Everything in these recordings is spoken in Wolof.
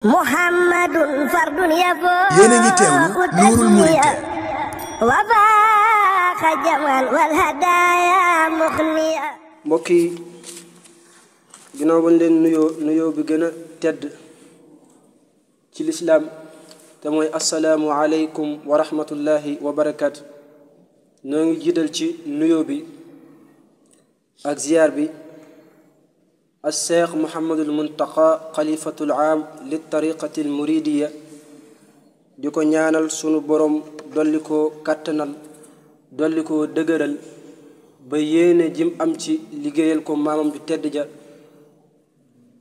Muhammadun fardun yafoo yéen a ngi teewlu Nuurul Muriid wa baaxa jamal wal hadaaya muxniya. mbokk yi ginnaaw bañ leen nuyoo bi gën a tedd ci lislaam te mooy assalaamu aleykum wa rahmatullahi wa barakaatu. noo ngi jiital ci nuyoo bi ak ziyaar bi الشيخ محمد المنتقى خليفة العام للطريقة المريدية ديكو ñaanal sunu borom dolli ko kattanal dolli ko dëgëral ba yéene jim am ci liggéeyal ko maamam ju tedd ja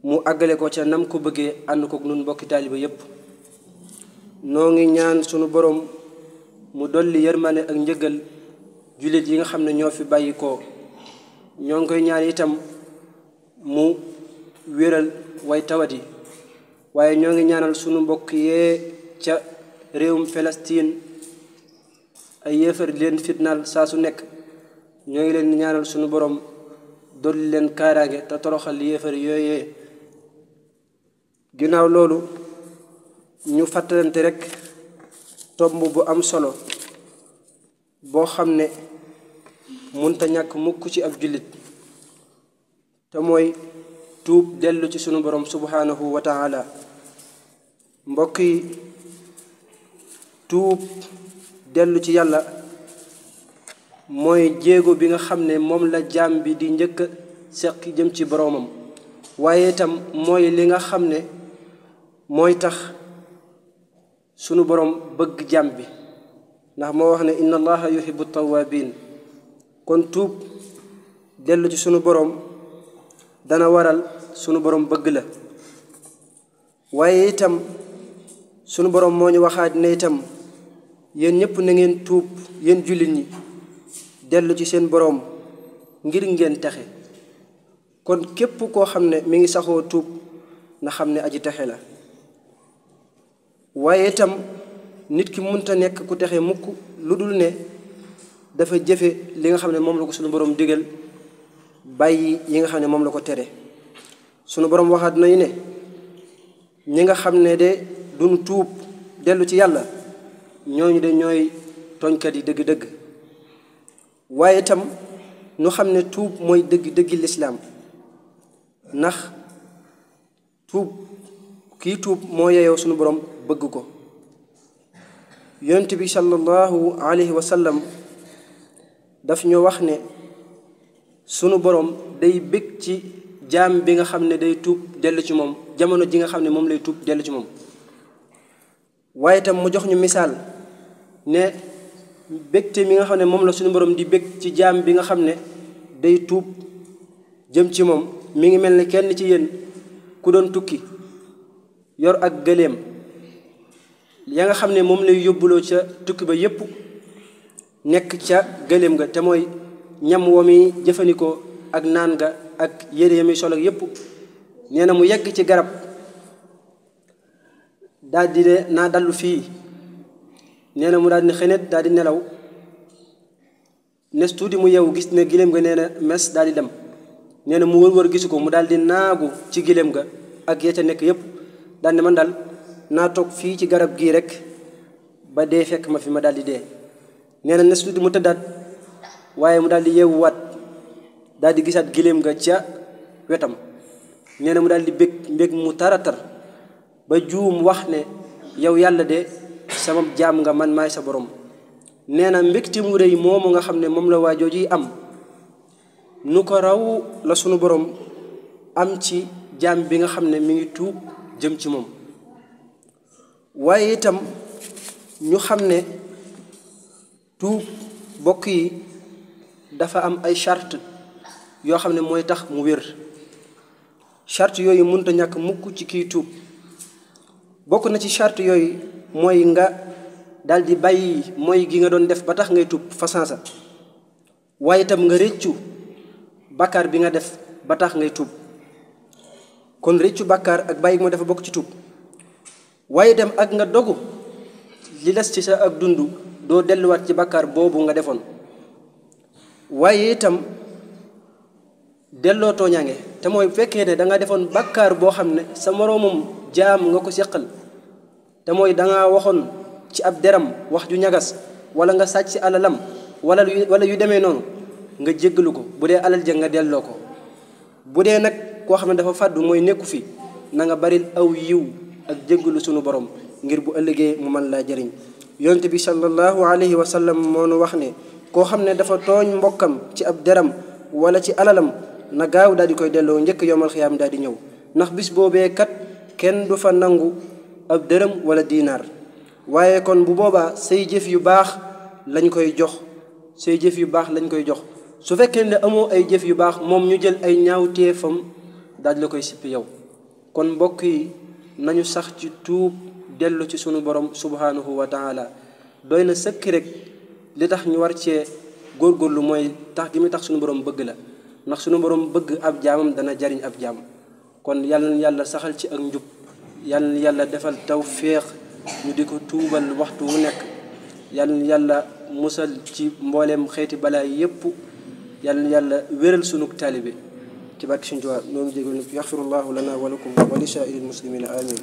mu àggale ko ca nam ko bëggee ànd ko nun mbokki taaliba yépp noo ngi ñaan sunu borom mu dolli yërmane ak njëgal jullit yi nga xam ne ñoo fi bàyyi ko ñoo ngi koy ñaan itam mu wéral way tawat yi waaye ñoo ngi ñaanal sunu mbokk yee ca réewum Palestine ay yéefar leen fitnaal saa su nekk ñoo ngi leen ñaanal sunu borom dolli leen kaaraange te toroxal yéefar yooyee. ginnaaw loolu ñu fàttalante rekk tomb bu am solo boo xam ne munta ñàkk mukk ci ab jullit te mooy tuub dellu ci sunu borom subhanahu wa taala. mbokk yi tuub dellu ci yàlla mooy jéego bi nga xam ne moom la jaam bi di njëkk seq jëm ci boroomam waaye itam mooy li nga xam ne mooy tax sunu borom bëgg jaam bi ndax moo wax ne inna allaha yuhibbu tawabin. kon tuub dellu ci sunu borom dana waral sunu borom bëgg la waaye itam sunu borom moo ñu waxaat ne itam yéen ñëpp na ngeen tuub yéen jullit ñi dellu ci seen borom ngir ngeen texe. kon képp koo xam ne mi ngi saxoo tuub na xam ne aji texe la waaye itam nit ki munta nekk ku texe mukk lu dul ne dafa jëfe li nga xam ne moom la ko sunu borom digal bàyyi yi nga xam ne moom la ko tere. sunu borom waxaat nañu ne ñi nga xam ne de duñ tuub dellu ci yàlla ñooñu de ñooy tooñkat yi dëgg-dëgg. waaye itam ñu xam ne tuub mooy dëgg-dëggi lislaam ndax tuub kii tuub moo yeyoo sunu borom bëgg ko. yonent bi sallallahu alayhi wa sallam daf ñu wax ne sunu borom day bég ci jaam bi nga xam ne day tuub dellu ci moom jamono ji nga xam ne moom lay tuub dellu ci moom. waaye itam mu jox ñu misaal ne bégte mi nga xam ne moom la sunu borom di bég ci jaam bi nga xam ne day tuub jëm ci moom mi ngi mel ne kenn ci yéen ku doon tukki yor ak gëléem ya nga xam ne moom lay yóbbuloo ca tukki ba yépp nekk ca gëléem ga te mooy ñam wo mi jëfandikoo ak naan ga ak yére ya muy sol ak yépp. nee na mu yegg ci garab daldi ne naa dallu fii nee na mu daldi ne xenet daldi nelaw nes tuuti mu yeewu gis ne giléem ga nee na mes daldi dem. nee na mu wër gisu ko mu daldi naagu ci giléem ga ak ya ca nekk yépp daldi man dal naa toog fii ci garab gii rek ba dee fekk ma fi ma daldi dee. nee na nes tuuti mu tëddaat waaye mu daldi yeewuwaat daldi gisaat giléem ga ca wetam. nee na mu daldi bég mbég mu taratar ba juum wax ne yow yàlla de sama jaam nga man maay sa borom. nee na mbégte mu rëy moomu nga xam ne moom la waa jooju am nu ko raw la sunu borom am ci jaam bi nga xam ne mi ngi tuub jëm ci moom. waaye itam ñu xam ne tuub bokk yi dafa am ay charte yoo xam ne mooy tax mu wér. charte yooyu mënta ñàkk mukk ci kiy tuub. bokk na ci charte yooyu mooy nga daldi bàyyi mooy gi nga doon def ba tax ngay tuub fasansa waaye itam nga réccu bàkkaar bi nga def ba tax ngay tuub. kon réccu bàkkaar ak bàyyi moo dafa bokk ci tuub. waaye itam ak nga dogu li des ci sa ak dund doo delluwaat ci bàkkaar boobu nga defoon. waaye itam delloo tooñaange te mooy bu fekkee ne da nga defoon bàkkaar boo xam ne sa moroomum jaam nga ko seqal te mooy dangaa waxoon ci ab deram wax ju ñagas wala nga sàcc si alalam wala yu demee noonu nga jéggalu ko bu dee alal ja nga delloo ko bu dee nag koo xam ne dafa fàddu mooy nekku fi na nga baril aw yiw ak jéggalu sunu borom ngir bu ëllëgee mu mën laa jëriñ yonent bi sallallahu alayhi wa sallam moo nu wax ne koo xam ne dafa tooñ mbokkam ci ab deram wala ci alalam na gaaw daal di koy delloo njëkk yomal xiyaam daal di ñëw ndax bis boobee kat kenn du fa nangu ab dërëm wala diinaar waaye kon bu boobaa say jëf yu baax lañ koy jox say jëf yu baax lañ koy jox su fekkee ne amoo ay jëf yu baax moom ñu jël ay ñaawteefam daal di la koy sippi yow kon mbokk yi nañu sax ci tuub dellu ci sunu borom subhanahu wa taala doy na sëkk rek li tax ñu war cee góorgóorlu mooy tax gi muy tax sunu borom bëgg la ndax sunu borom bëgg ab jaamam dana jariñ ab jaam kon yàlla na yàlla saxal ci ak njub yàlla na yàlla defal tawféex ñu di ko tuubal waxtu wu nekk yàlla na yàlla musal ci mbooleem xeeti balaa yépp yàlla na yàlla wéral sunug taalibe ci barke Sëñ Tuubaa noonu jégal yaxfirullahu lana wa lakum wa li saa'iril muslimina amin